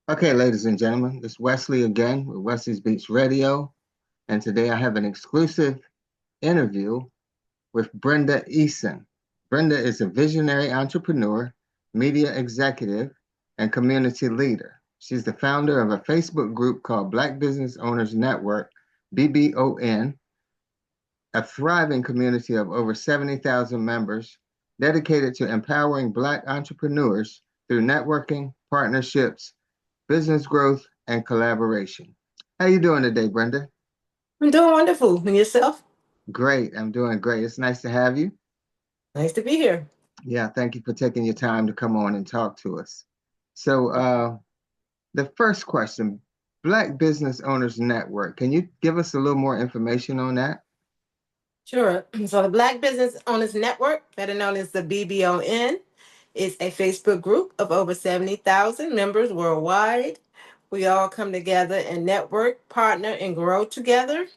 Okay, ladies and gentlemen, it's Wesley again with Wesley's Beats Radio, and today I have an exclusive interview with Brenda Eason. Brenda is a visionary entrepreneur, media executive, and community leader. She's the founder of a Facebook group called Black Business Owners Network, BBON, a thriving community of over 70,000 members dedicated to empowering Black entrepreneurs through networking, partnerships, business growth, and collaboration. How you doing today, Brenda? I'm doing wonderful. And yourself? Great. I'm doing great. It's nice to have you. Nice to be here. Yeah, thank you for taking your time to come on and talk to us. So, the first question, Black Business Owners Network. Can you give us a little more information on that? Sure. So the Black Business Owners Network, better known as the BBON, is a Facebook group of over 70,000 members worldwide. We all come together and network, partner, and grow together.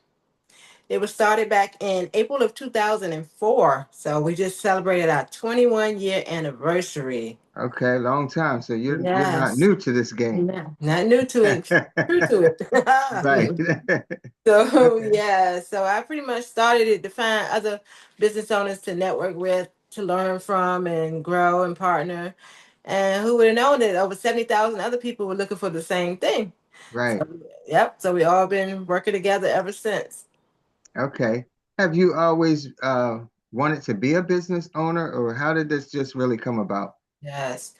It was started back in April of 2004. So we just celebrated our 21-year anniversary. Okay, long time. So you're not Yes. new to this game. No, not new to it. True to Right. it. So Okay. yeah, so I pretty much started it to find other business owners to network with, to learn from and grow and partner. And who would have known that over 70,000 other people were looking for the same thing. Right. So yep, so we all been working together ever since. Okay. Have you always wanted to be a business owner, or how did this just really come about? Yes.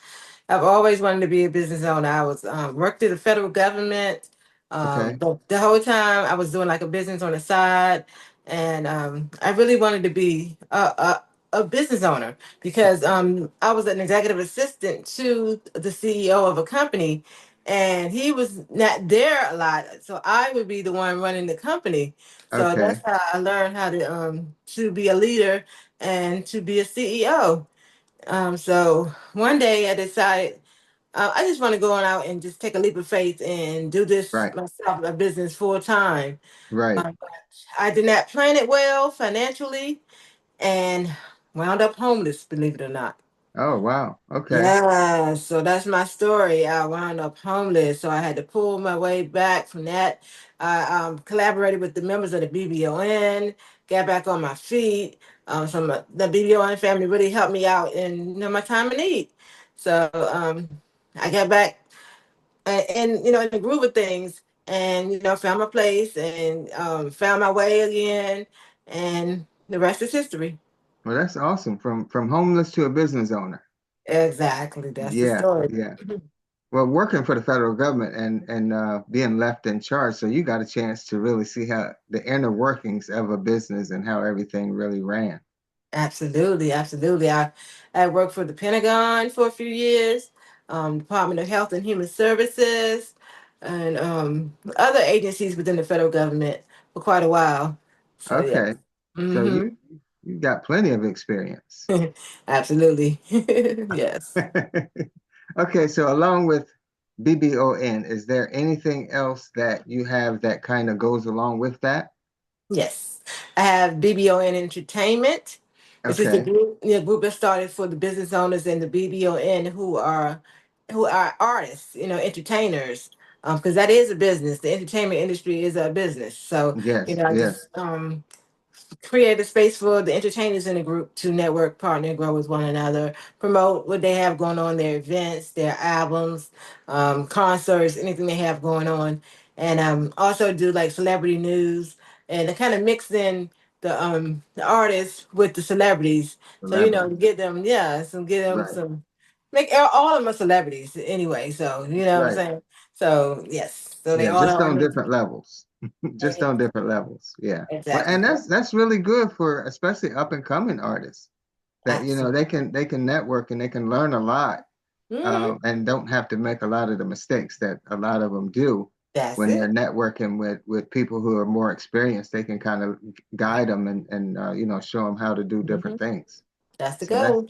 I've always wanted to be a business owner. I was worked in the federal government, Okay. but the whole time I was doing like a business on the side, and I really wanted to be a business owner because I was an executive assistant to the CEO of a company, and he was not there a lot, so I would be the one running the company. So that's Okay. how I learned how to be a leader and to be a CEO. So one day I decided I just want to go on out and just take a leap of faith and do this Right. myself, a business full time. Right. But I did not plan it well financially and wound up homeless, believe it or not. Oh, wow. Okay. Yeah, so that's my story. I wound up homeless, so I had to pull my way back from that. I collaborated with the members of the BBON, got back on my feet. The BBON family really helped me out in my time of need. So I got back and in the groove of things, and found my place and found my way again, and the rest is history. Well, that's awesome. From homeless to a business owner. Exactly, that's the Yeah. story. Yeah. Well, working for the federal government and being left in charge, so you got a chance to really see how the inner workings of a business and how everything really ran. Absolutely, absolutely. I worked for the Pentagon for a few years, Department of Health and Human Services, and other agencies within the federal government for quite a while. So yeah. Okay. So Mm-hmm. you got plenty of experience. Absolutely. Yes. Okay, so along with BBON, is there anything else that you have that kind of goes along with that? Yes. I have BBON Entertainment, which is the Okay. group that started for the business owners and the BBON who are artists, entertainers. Because that is a business. The entertainment industry is a business. So, Yes, I yes. just create a space for the entertainers in the group to network, partner, grow with one another, promote what they have going on, their events, their albums, concerts, anything they have going on, and also do like celebrity news and to kind of mix in the artists with the celebrities. So to Celebrity. get them, yeah, some get them Right, some make all of them are celebrities anyway. So you know what I'm right. saying. So yes, so they Yeah, all just are on on different levels. Just on different levels. Yeah. Well, exactly, and that's really good for especially up and coming artists that absolutely. they can network and they can learn a lot Hmm. and don't have to make a lot of the mistakes that a lot of them do That's when they're it. networking with people who are more experienced. They can kind of guide them and show them how to do different Mhm. things. That's the So that's goal.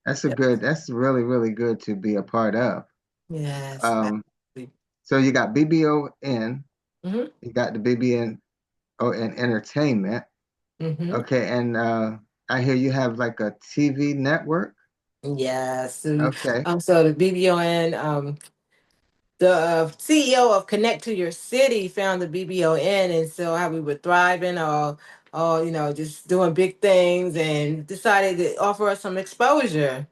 that's a Yep. good that's really really good to be a part of. Yes. Um, Absolutely. so you got BBON, Hmm. you got the BBNO and entertainment. Hmm. Okay, and I hear you have like a TV network. Yes. So, Okay, so the BBON, the CEO of Connect to Your City found the BBON, and so how we were thriving, all just doing big things, and decided to offer us some exposure.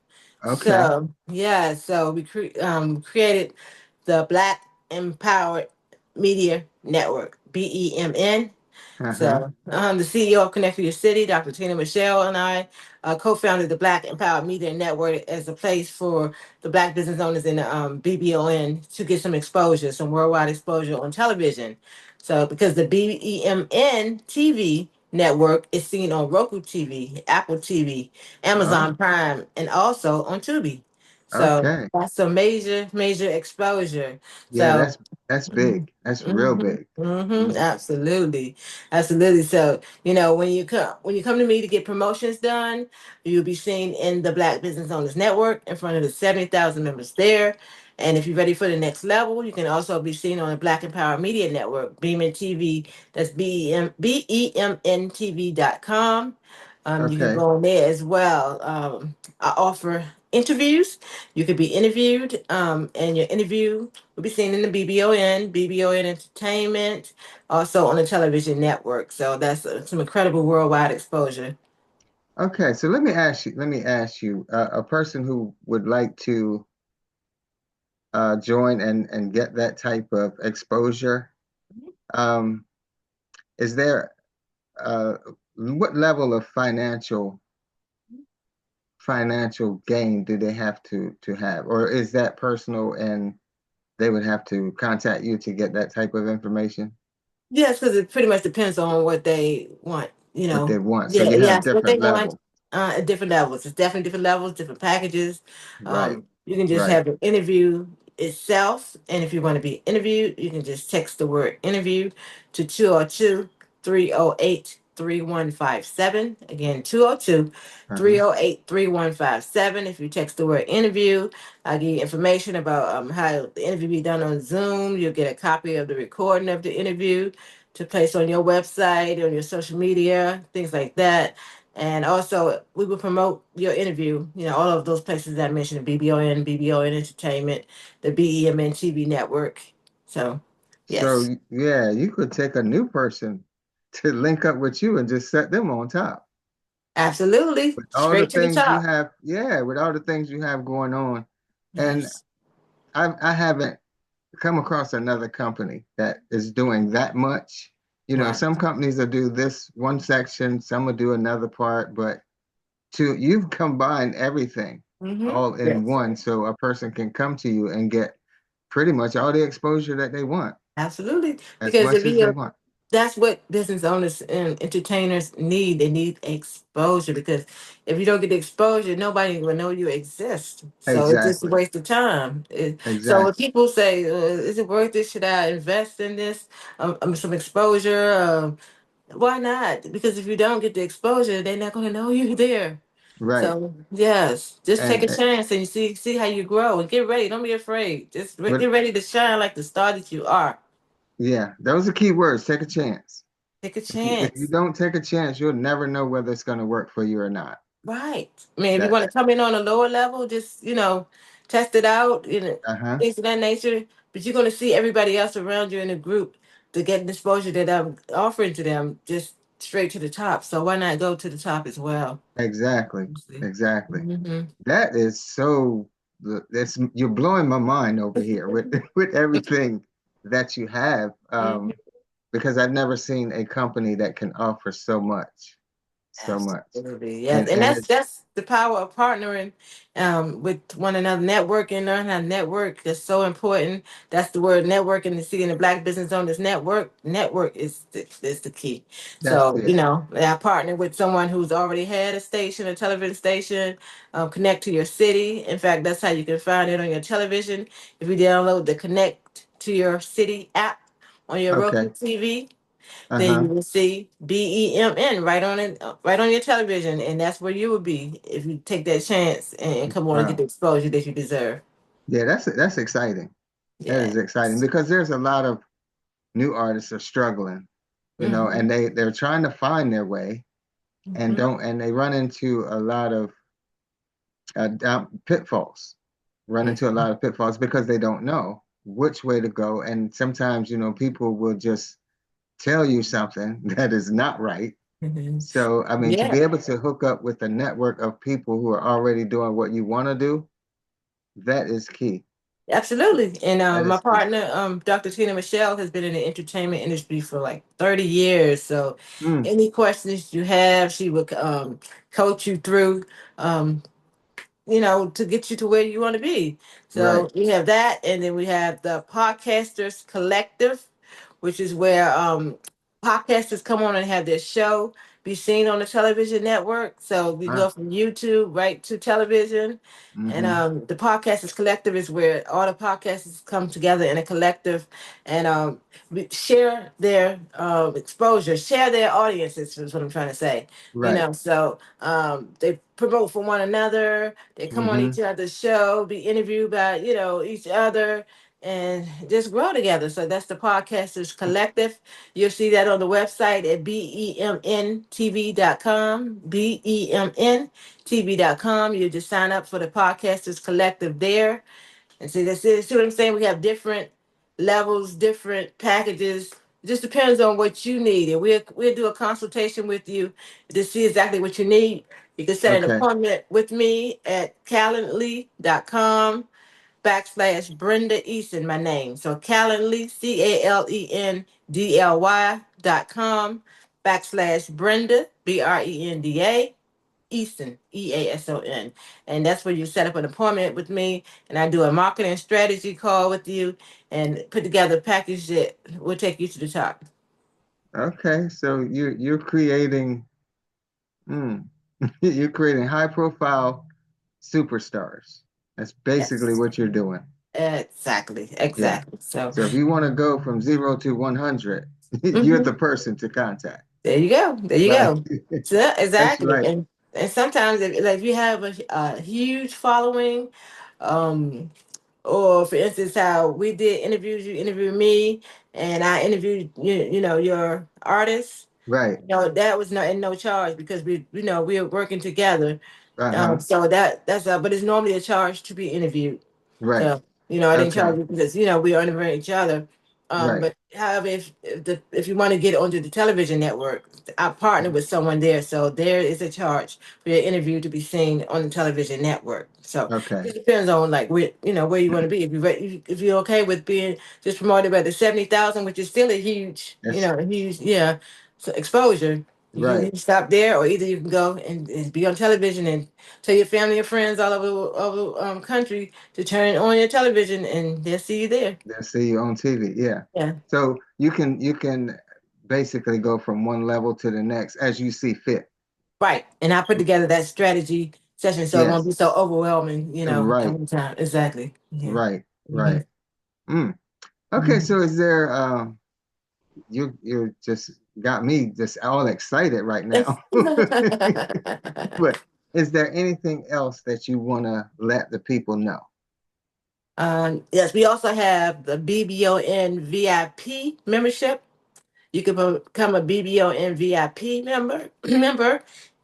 Okay. So yeah, so we created the Black Empowered Media Network, BEMN. Uh-huh. So the CEO of Connect Your City, Dr. Tina Michelle, and I co-founded the Black Empowered Media Network as a place for the Black business owners in the BBON to get some exposure, some worldwide exposure on television. So because the BEMN TV network is seen on Roku TV, Apple TV, Oh, Amazon Prime, and also on Tubi. So okay. that's a major, major exposure. Yeah, So that's Mhm. big. That's real Mhm. big. Mhm. Mhm. Absolutely. Absolutely. So, when you come to me to get promotions done, you'll be seen in the Black Business Owners Network in front of the 70,000 members there. And if you're ready for the next level, you can also be seen on the Black Empower Media Network, Beeman TV. That's BEMNTV.com. You can Okay. go on there as well. I offer interviews. You could be interviewed, and your interview will be seen in the BBON, BBON Entertainment, also on the television network. So that's some incredible worldwide exposure. Okay. So let me ask you, a person who would like to join and get that type of exposure, um, is there uh, what level of financial gain do they have to have, or is that personal and they would have to contact you to get that type of information? Yes, because it pretty much depends on what they want. What they want. So Yeah, you have yes, what they different want levels. at different levels. It's definitely different levels, different packages. Right. You can just Right. have an interview itself, and if you want to be interviewed, you can just text the word interview to 202-308-3157. Again, 202 Uh-huh. 308 3157. If you text the word interview, I'll give you information about how the interview be done on Zoom. You'll get a copy of the recording of the interview to place on your website, on your social media, things like that. And also, we will promote your interview, all of those places that I mentioned, BBON, BBON Entertainment, the BEMN TV network. So, yes, Yeah, you could take a new person to link up with you and just set them on top absolutely. with all the Straight to the things you top. have. Yeah, with all the things you have going on. And Yes, I haven't come across another company that is doing that much. right. Some companies will do this one section, some will do another part, but you've combined everything Mm-hmm. all in Yes, one so a person can come to you and get pretty much all the exposure that they want, absolutely. as Because much if as they you want. that's what business owners and entertainers need. They need exposure because if you don't get the exposure, nobody will know you exist. So it's just a Exactly. waste of time. So when Exactly. people say, "Is it worth it? Should I invest in this? Some exposure? Why not? Because if you don't get the exposure, they're not going to know you're there." Right. So yes, just take And a chance and see how you grow and get ready. Don't be afraid. Just but get ready to shine like the star that you are. yeah, those are key words. Take a chance. Take a If you chance. don't take a chance, you'll never know whether it's going to work for you or not. Right. I mean, if you That want to come in on a lower level, just, test it out, uh-huh. things of that nature. But you're going to see everybody else around you in the group to get an exposure that I'm offering to them just straight to the top. So why not go to the top as well? Exactly. Exactly. Mm-hmm. That is so that's you're blowing my mind over here with with everything that you have. Hmm. Because I've never seen a company that can offer so much, so much. Absolutely, yes, And and and that's it's that's the power of partnering with one another, networking, learn how to network. That's so important. That's the word networking. To see in the Black Business Owners Network, network is the key. that's So it. I partner with someone who's already had a station, a television station. Connect to your city. In fact, that's how you can find it on your television. If you download the Connect to Your City app on your Roku Okay. TV, then you Uh-huh. will see BEMN right on it, right on your television, and that's where you will be if you take that chance and come on and get Wow. the exposure that you deserve. Yeah, that's exciting. That Yeah. is exciting because there's a lot of new artists are struggling, and Mm-hmm. they're trying to find their way and Mm-hmm. don't and they run into a lot of pitfalls. Run into a Mm-hmm. lot of pitfalls because they don't know which way to go. And sometimes, people will just tell you something that is not right. Mhm. So, I mean, to Yeah, be able to hook up with a network of people who are already doing what you want to do, that is key. absolutely. And That my is key. partner, Dr. Tina Michelle, has been in the entertainment industry for like 30 years. So Mm, any questions you have, she would coach you through. Um, to get you to where you want to be. So right. we have that, and then we have the Podcasters Collective, which is where podcasters come on and have their show be seen on the television network. So we go Wow. from YouTube right to television. And Mm-hmm. the Podcasters Collective is where all the podcasters come together in a collective and share their exposure, share their audiences, is what I'm trying to say. Right. So they promote for one another. They come on Mm-hmm. each other's show, be interviewed by each other, and just grow together. So that's the Podcasters Collective. You'll see that on the website at BEMNTV.com. BEMNTV.com. You just sign up for the Podcasters Collective there. And see, that's it. See what I'm saying? We have different levels, different packages. It just depends on what you need. And we'll do a consultation with you to see exactly what you need. You can set an Okay. appointment with me at calendly.com/ Brenda Eason, my name. So Calendly, CALENDY.com/ Brenda, BRENDA, Eason, EASON. And that's where you set up an appointment with me, and I do a marketing strategy call with you and put together a package that will take you to the top. Okay. So you're creating mm, you're creating high profile superstars. That's basically Yes. what you're doing. Exactly. Yeah. Exactly. So So if you want to go from 0 to 100, you're mhm. the person to contact. There you go. There you Right. go. So, That's exactly. right. And sometimes if you have a huge following, um, or for instance, how we did interviews, you interviewed me, and I interviewed your artist. Right. That was no charge because we were working together. Uh-huh. So that's but it's normally a charge to be interviewed. Right. So, I didn't Okay. charge you because, we honor each other. Right. But however, if you want to get onto the television network, I partner with someone there. So there is a charge for your interview to be seen on the television network. So Okay. it depends on like where you want to be. If you're okay with being just promoted by the 70,000, which is still a huge, That's a huge, yeah, so exposure. You right. can stop there, or either you can go and be on television and tell your family and friends all over country to turn on your television, and they'll see you there. They'll see you on TV. Yeah. Yeah, So you can basically go from one level to the next as you see fit. right. And I put together that strategy session so it won't Yes. be so overwhelming, at Right. one time. Exactly. Yeah. Right. Hmm. Right. Mm. Okay. Hmm. So is there you just got me just all excited right now. But is there anything else that you want to let the people know? Yes, we also have the BBON VIP membership. You can become a BBON VIP member,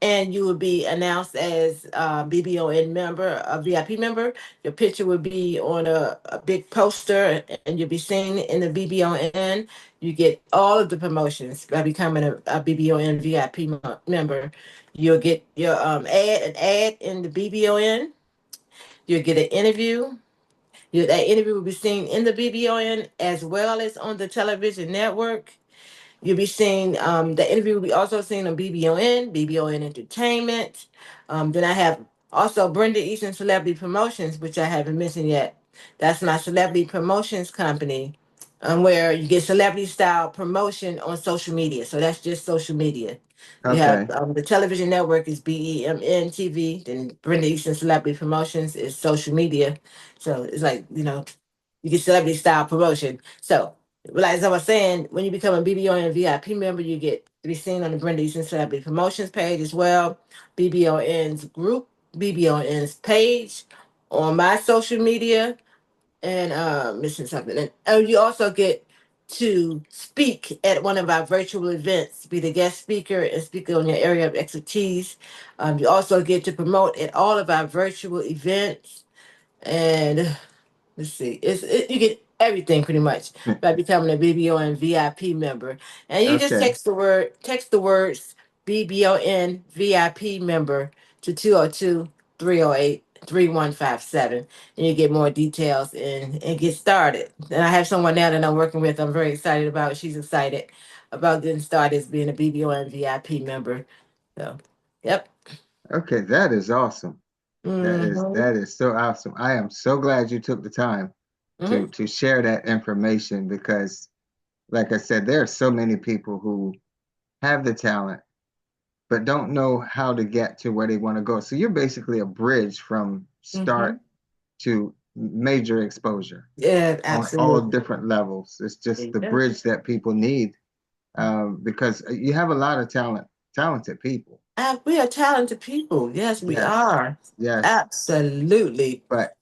and you will be announced as a BBON member, a VIP member. Your picture will be on a big poster, and you'll be seen in the BBON. You get all of the promotions by becoming a BBON VIP member. You'll get your an ad in the BBON. You'll get an interview. That interview will be seen in the BBON as well as on the television network. You'll be seeing the interview will be also seen on BBON, BBON Entertainment. Then I have also Brenda Eason Celebrity Promotions, which I haven't mentioned yet. That's my celebrity promotions company, where you get celebrity style promotion on social media. So that's just social media. You have Okay. the television network is BEMN TV, then Brenda Eason Celebrity Promotions is social media. So it's like, you get celebrity style promotion. So like as I was saying, when you become a BBON VIP member, you get to be seen on the Brenda Easton Celebrity Promotions page as well, BBON's group, BBON's page on my social media, and missing something. And you also get to speak at one of our virtual events, be the guest speaker and speak on your area of expertise. You also get to promote at all of our virtual events. And let's see, you get everything pretty much by becoming a BBON VIP member. And you just Okay. text the words BBON VIP member to 202-308-3157, and you get more details and get started. And I have someone now that I'm working with. I'm very excited about. She's excited about getting started as being a BBON VIP member. So, yep. Okay, that is awesome. Mm-hmm. That is so awesome. I am so glad you took the time Mm-hmm. to share that information because, like I said, there are so many people who have the talent but don't know how to get to where they want to go. So you're basically a bridge from Mm-hmm. start to major exposure Yeah, on all absolutely. different levels. It's There just you the go. bridge that people need because you have a lot of talented people. We are talented people. Yes, we Yes, are. yes. Absolutely. But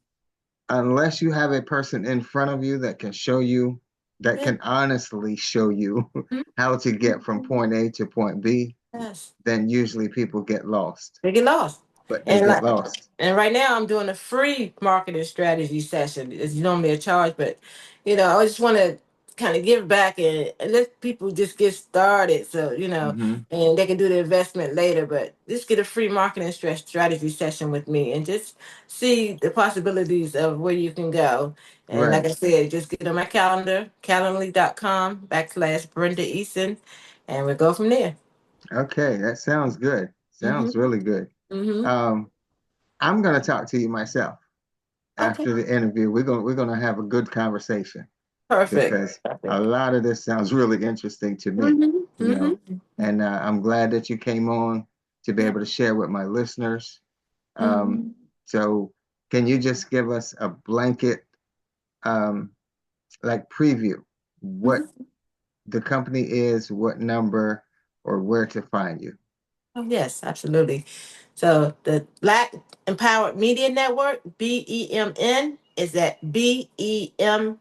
unless you have a person in front of you that can show you, that Yeah. can honestly show you how to get from Mhm. point A to point B, Yes. then usually people get lost. They get lost. But they And get like, lost. and right now I'm doing a free marketing strategy session. It's normally a charge, but I just want to kind of give back and let people just get started. So, Hmm. and they can do the investment later, but just get a free marketing strategy session with me and just see the possibilities of where you can go. And like Right. I said, just get on my calendar, calendly.com/Brenda Eason, and we'll go from there. Okay, that sounds good. Sounds Mm-hmm. really good. Mm-hmm. Um, I'm gonna talk to you myself Okay. after the interview. We're gonna have a good conversation Perfect. because a Perfect. lot of this sounds really interesting to me, Mm-hmm. you know. Mm-hmm. And I'm glad that you came on to be Yeah. able to share with my listeners. Um, Mm-hmm. so, can you just give us a blanket, um, like preview, what Mm-hmm. the company is, what number, or where to find you? Oh, yes, absolutely. So the Black Empowered Media Network, BEMN, is at BEMNTV.com.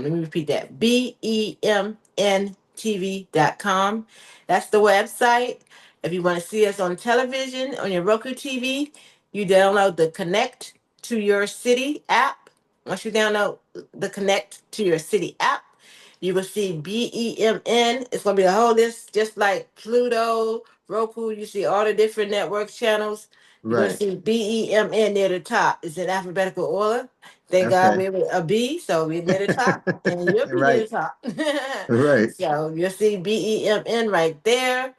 Let me repeat that. BEMNTV.com. That's the website. If you want to see us on television, on your Roku TV, you download the Connect to Your City app. Once you download the Connect to Your City app, you will see BEMN. It's going to be a whole list, just like Pluto, Roku. You see all the different network channels. You're going to Right. see BEMN near the top. It's in alphabetical order. Thank God Okay. we're a B, so we're near the top, and you'll be near Right. the top. Right. So you'll see BEMN right there.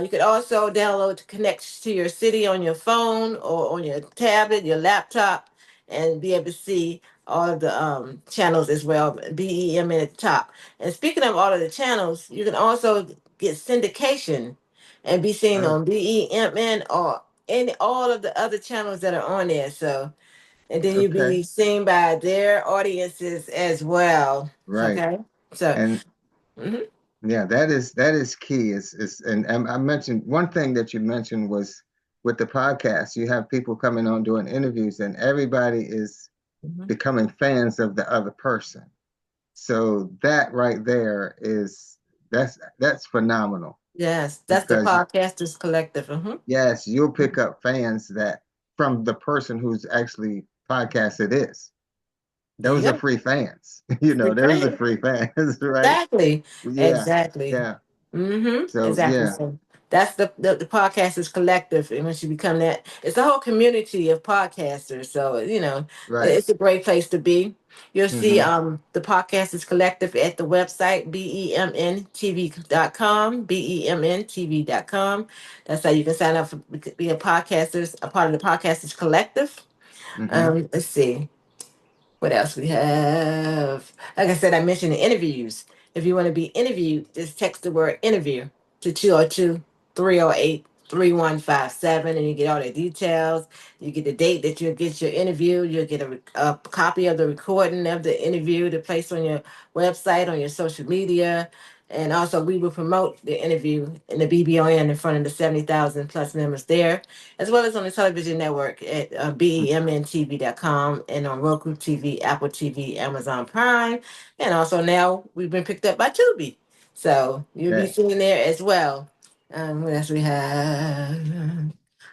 You could also download to connect to your city on your phone or on your tablet, your laptop, and be able to see all of the channels as well. BEMN at the top. And speaking of all of the channels, you can also get syndication and be seen Oh, on BEMN or any all of the other channels that are on there. So and then you'll okay. be seen by their audiences as well. Right. Okay, so And mhm, yeah, that is key. Is and I mentioned one thing that you mentioned was with the podcast, you have people coming on doing interviews, and everybody is mhm. becoming fans of the other person. So that right there is that's phenomenal Yes, that's the because Podcasters Collective. yes, you'll pick up fans that from the person who's actually podcasted is. There Those you are go. free fans. Free Those are trade. free fans, right? Exactly. Yeah, Exactly. yeah. So Exactly. yeah, So that's the podcasters collective. And once you become that, it's a whole community of podcasters. So, right. it's a great place to be. You'll see Hmm. the podcasters collective at the website, BEMNTV.com, BEMNTV.com. That's how you can sign up for be a part of the podcasters collective. Hmm. Let's see. What else we have? Like I said, I mentioned the interviews. If you want to be interviewed, just text the word interview to 202-308-3157, and you get all the details. You get the date that you'll get your interview. You'll get a copy of the recording of the interview to place on your website, on your social media. And also, we will promote the interview in the BBON in front of the 70,000 plus members there, as well as on the television network at BEMNTV.com and on Roku TV, Apple TV, Amazon Prime. And also now we've been picked up by Tubi. So you'll be Okay. seen there as well. What else we have?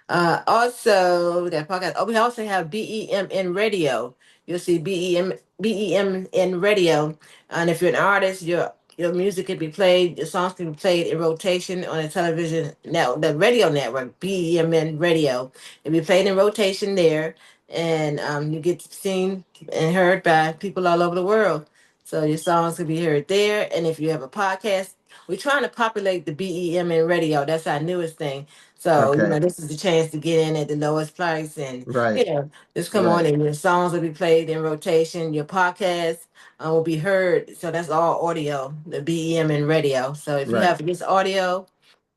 Also, that podcast. Oh, we also have BEMN Radio. You'll see BEMN Radio, and if you're an artist, your music can be played. Your songs can be played in rotation on a television now, the radio network BEMN Radio. It'll be played in rotation there, and you get seen and heard by people all over the world. So your songs can be heard there. And if you have a podcast, we're trying to populate the BEMN Radio. That's our newest thing. So, Okay. this is the chance to get in at the lowest price and, Right. just come on Right. and your songs will be played in rotation. Your podcast will be heard. So that's all audio, the BEM and radio. So if you Right. have just audio,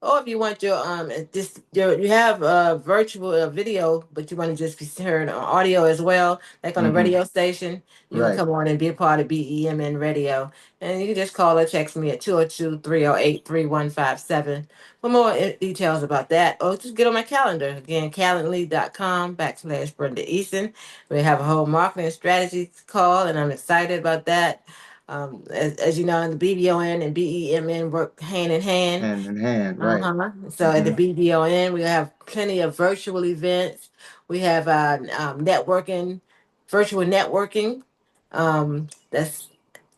or if you want your you have virtual video, but you want to just be heard on audio as well, like on a Mm-hmm. radio station, you can Right. come on and be a part of BEMN radio. And you can just call or text me at 202-308-3157 for more details about that, or just get on my calendar. Again, calendly.com/Brenda Eason. We have a whole marketing strategy call, and I'm excited about that. As you know, the BBON and BEMN work hand in hand. Hand in hand. Right. Uh-huh. So at the Mm-hmm. BBON, we have plenty of virtual events. We have networking, virtual networking. That's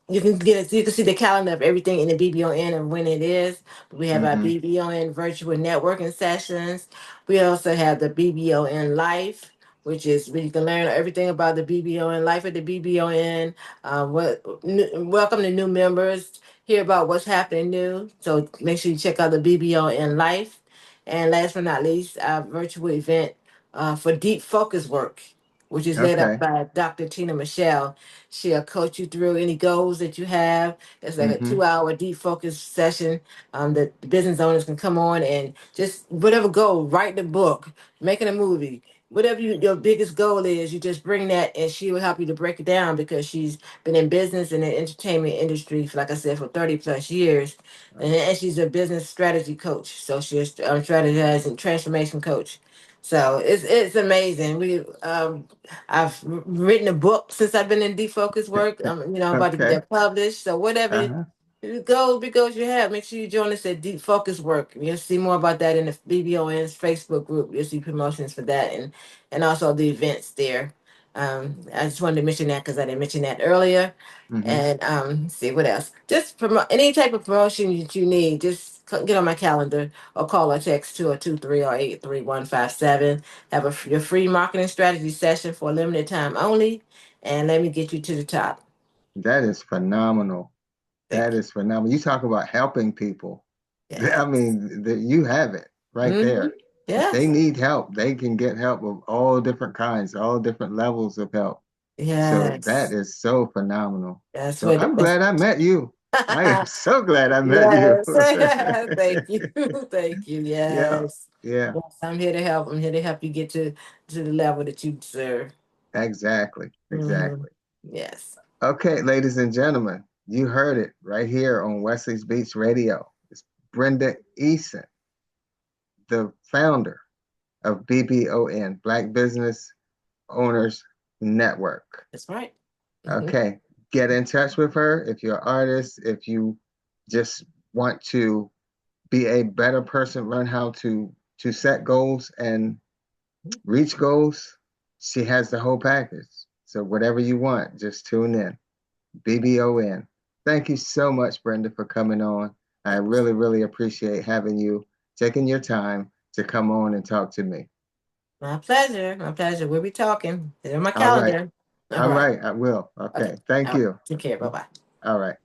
you can see the calendar of everything in the BBON and when it is. We have our Mm-hmm. BBON virtual networking sessions. We also have the BBON Life, which is where you can learn everything about the BBON life at the BBON. Welcome to new members. Hear about what's happening new. So make sure you check out the BBON Life. And last but not least, our virtual event for deep focus work, which is led up Okay. by Dr. Tina Michelle. She'll coach you through any goals that you have. It's like a Mm-hmm. 2 hour deep focus session that the business owners can come on and just whatever goal, write the book, making a movie, whatever your biggest goal is, you just bring that and she will help you to break it down because she's been in business and the entertainment industry, for, like I said, for 30 plus years. And she's a business strategy coach. So she's a strategizing transformation coach. So it's amazing. I've written a book since I've been in defocus work. I'm about to get Okay. that published. So whatever Uh-huh. goals you have, make sure you join us at Deep Focus Work. You'll see more about that in the BBON's Facebook group. You'll see promotions for that and also the events there. I just wanted to mention that because I didn't mention that earlier. Mm-hmm. And see what else. Just promote any type of promotion that you need. Just get on my calendar or call or text 202-308-3157. Have your free marketing strategy session for a limited time only, and let me get you to the top. That is phenomenal. That Thank you. is phenomenal. You talk about helping people. I Yes. mean, you have it right Mm-hmm. there. If they Yes. need help, they can get help of all different kinds, all different levels of help. So that Yes. is so phenomenal. That's So what I'm that's glad I met you. I am so glad I met you. yes. Thank you. Thank you. Yeah, Yes. yeah, Yes. I'm here to help. I'm here to help you get to the level that you deserve. exactly, Hmm. exactly. Yes. Okay, ladies and gentlemen, you heard it right here on Wesley's Beats Radio. It's Brenda Eason, the founder of BBON, Black Business Owners Network. That's right. Hmm. Okay, get in touch with her if you're an artist, if you just want to be a better person, learn how to set goals and reach goals. She has the whole package. So whatever you want, just tune in. BBON. Thank you so much, Brenda, for coming on. I really, really appreciate having you taking your time to come on and talk to me. My pleasure. My pleasure. We'll be talking. It's on my All right. calendar. All All right. right. I will. Okay. Okay. Thank All right. you. Take care. Bye bye. All right.